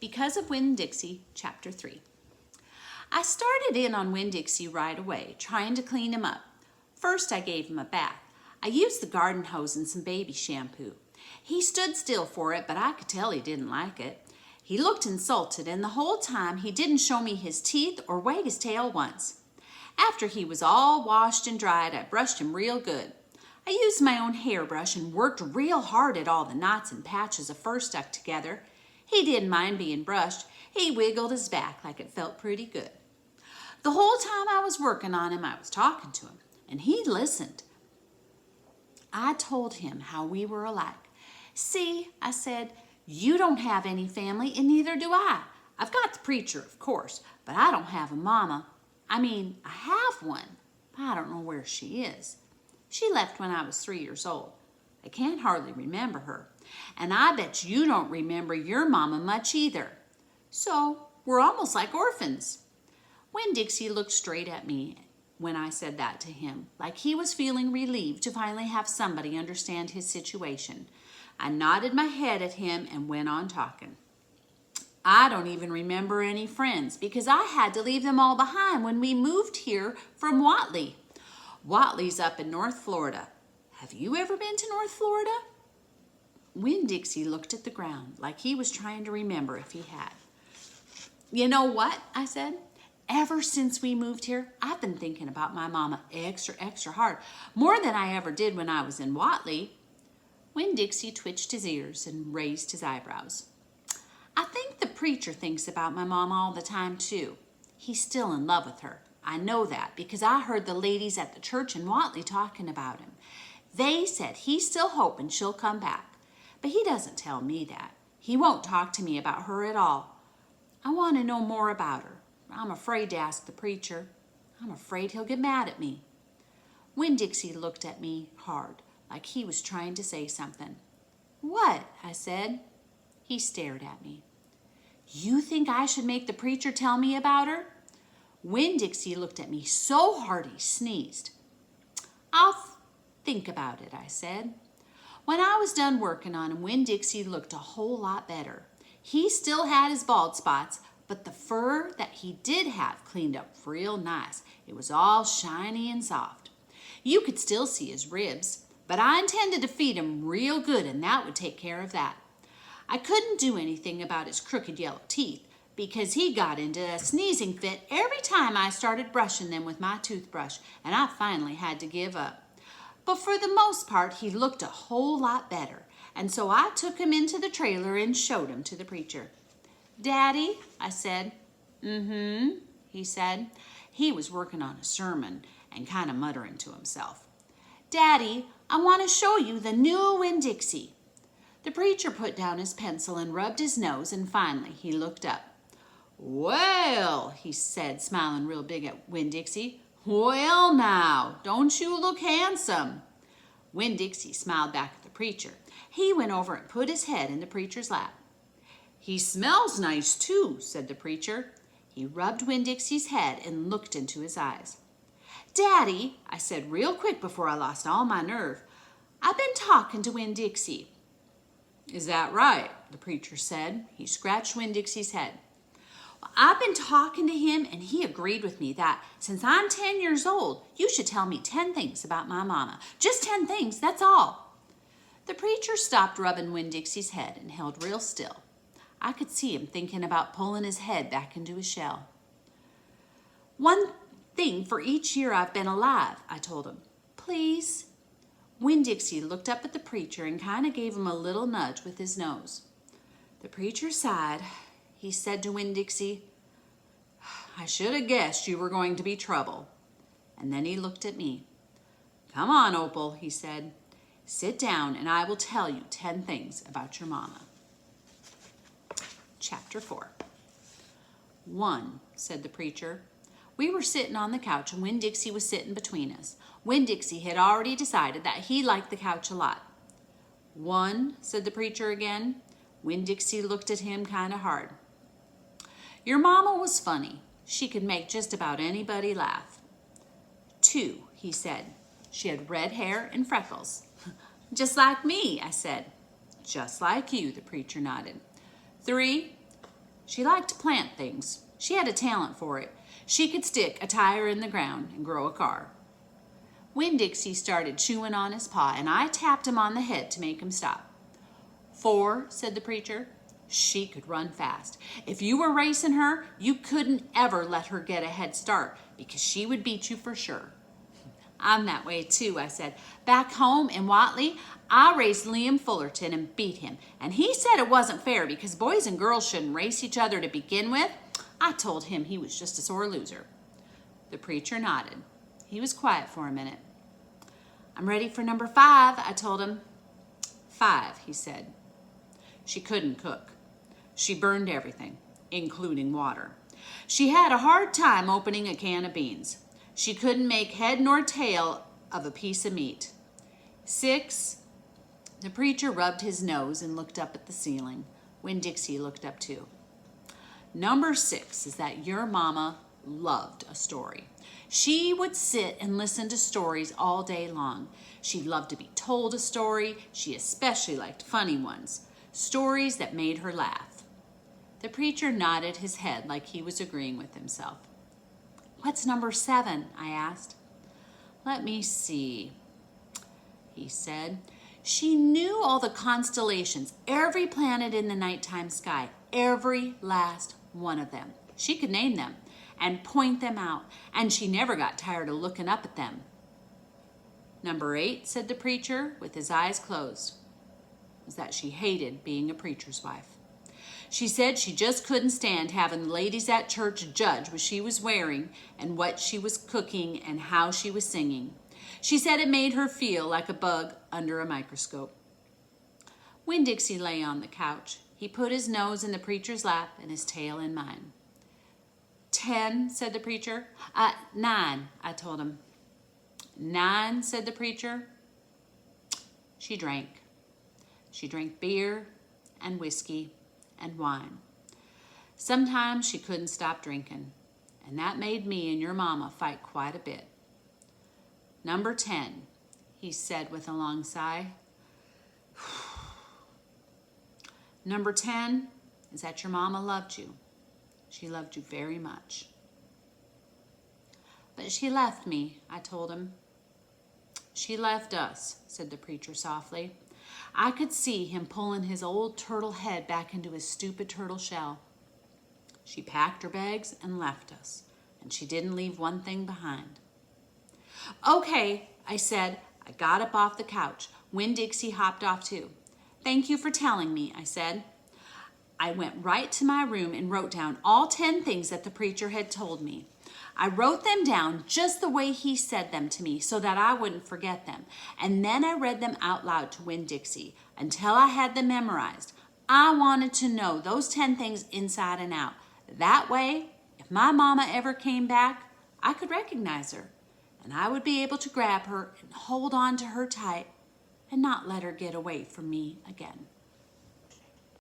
Because of Winn-Dixie, Chapter 3. I started in on Winn-Dixie right away, trying to clean him up. First, I gave him a bath. I used the garden hose and some baby shampoo. He stood still for it, but I could tell he didn't like it. He looked insulted, and the whole time he didn't show me his teeth or wag his tail once. After he was all washed and dried, I brushed him real good. I used my own hairbrush and worked real hard at all the knots and patches of fur stuck together. He didn't mind being brushed. He wiggled his back like it felt pretty good. The whole time I was working on him, I was talking to him, and he listened. I told him how we were alike. See, I said, you don't have any family, and neither do I. I've got the preacher, of course, but I don't have a mama. I have one, but I don't know where she is. She left when I was 3 years old. I can't hardly remember her, and I bet you don't remember your mama much either. So we're almost like orphans. Winn-Dixie looked straight at me when I said that to him, like he was feeling relieved to finally have somebody understand his situation. I nodded my head at him and went on talking. I don't even remember any friends because I had to leave them all behind when we moved here from Watley. Watley's up in North Florida. Have you ever been to North Florida? Winn-Dixie looked at the ground like he was trying to remember if he had. You know what? I said. Ever since we moved here, I've been thinking about my mama extra hard, more than I ever did when I was in Watley. Winn-Dixie twitched his ears and raised his eyebrows. I think the preacher thinks about my mama all the time, too. He's still in love with her. I know that because I heard the ladies at the church in Watley talking about him. They said he's still hoping she'll come back, but he doesn't tell me that. He won't talk to me about her at all. I want to know more about her. I'm afraid to ask the preacher. I'm afraid he'll get mad at me. Winn-Dixie looked at me hard, like he was trying to say something. What? I said. He stared at me. You think I should make the preacher tell me about her? Winn-Dixie looked at me so hard he sneezed. I'll think about it, I said. When I was done working on him, Winn-Dixie looked a whole lot better. He still had his bald spots, but the fur that he did have cleaned up real nice. It was all shiny and soft. You could still see his ribs, but I intended to feed him real good, and that would take care of that. I couldn't do anything about his crooked yellow teeth because he got into a sneezing fit every time I started brushing them with my toothbrush, and I finally had to give up. But for the most part, he looked a whole lot better, and so I took him into the trailer and showed him to the preacher. Daddy, I said. Mm-hmm, he said. He was working on a sermon and kind of muttering to himself. Daddy, I want to show you the new Winn-Dixie. The preacher put down his pencil and rubbed his nose, and finally he looked up. Well, he said, smiling real big at Winn-Dixie. Well now, don't you look handsome? Winn-Dixie smiled back at the preacher. He went over and put his head in the preacher's lap. He smells nice too, said the preacher. He rubbed Winn-Dixie's head and looked into his eyes. Daddy, I said real quick before I lost all my nerve, I've been talking to Winn-Dixie. Is that right? The preacher said. He scratched Winn-Dixie's head. Well, I've been talking to him, and he agreed with me that since I'm 10 years old, you should tell me 10 things about my mama. Just 10 things, that's all. The preacher stopped rubbing Winn-Dixie's head and held real still. I could see him thinking about pulling his head back into his shell. One thing for each year I've been alive, I told him. Please? Winn-Dixie looked up at the preacher and kind of gave him a little nudge with his nose. The preacher sighed. He said to Winn-Dixie, I should have guessed you were going to be trouble. And then he looked at me. Come on, Opal, he said. Sit down and I will tell you 10 things about your mama. Chapter 4. 1, said the preacher. We were sitting on the couch and Winn-Dixie was sitting between us. Winn-Dixie had already decided that he liked the couch a lot. 1, said the preacher again. Winn-Dixie looked at him kind of hard. Your mama was funny. She could make just about anybody laugh. 2, he said. She had red hair and freckles. Just like me, I said. Just like you, the preacher nodded. 3, She liked to plant things. She had a talent for it. She could stick a tire in the ground and grow a car. Winn-Dixie started chewing on his paw, and I tapped him on the head to make him stop. 4, said the preacher. She could run fast. If you were racing her, you couldn't ever let her get a head start because she would beat you for sure. I'm that way too, I said. Back home in Watley, I raced Liam Fullerton and beat him. And he said it wasn't fair because boys and girls shouldn't race each other to begin with. I told him he was just a sore loser. The preacher nodded. He was quiet for a minute. I'm ready for number 5, I told him. 5, he said. She couldn't cook. She burned everything, including water. She had a hard time opening a can of beans. She couldn't make head nor tail of a piece of meat. 6, the preacher rubbed his nose and looked up at the ceiling. Winn-Dixie looked up too. Number 6 is that your mama loved a story. She would sit and listen to stories all day long. She loved to be told a story. She especially liked funny ones, stories that made her laugh. The preacher nodded his head like he was agreeing with himself. What's number 7? I asked. Let me see, he said. She knew all the constellations, every planet in the nighttime sky, every last one of them. She could name them and point them out, and she never got tired of looking up at them. Number 8, said the preacher, with his eyes closed, was that she hated being a preacher's wife. She said she just couldn't stand having the ladies at church judge what she was wearing and what she was cooking and how she was singing. She said it made her feel like a bug under a microscope. Winn-Dixie lay on the couch. He put his nose in the preacher's lap and his tail in mine. 10, said the preacher. 9, I told him. 9, said the preacher. She drank. She drank beer and whiskey and wine. Sometimes she couldn't stop drinking, and that made me and your mama fight quite a bit. Number 10, he said with a long sigh. Number 10 is that your mama loved you. She loved you very much. But she left me, I told him. She left us, said the preacher softly. I could see him pulling his old turtle head back into his stupid turtle shell. She packed her bags and left us, and she didn't leave one thing behind. Okay, I said. I got up off the couch. Winn-Dixie hopped off too. Thank you for telling me, I said. I went right to my room and wrote down all 10 things that the preacher had told me. I wrote them down just the way he said them to me so that I wouldn't forget them. And then I read them out loud to Winn-Dixie until I had them memorized. I wanted to know those 10 things inside and out. That way, if my mama ever came back, I could recognize her. And I would be able to grab her and hold on to her tight and not let her get away from me again.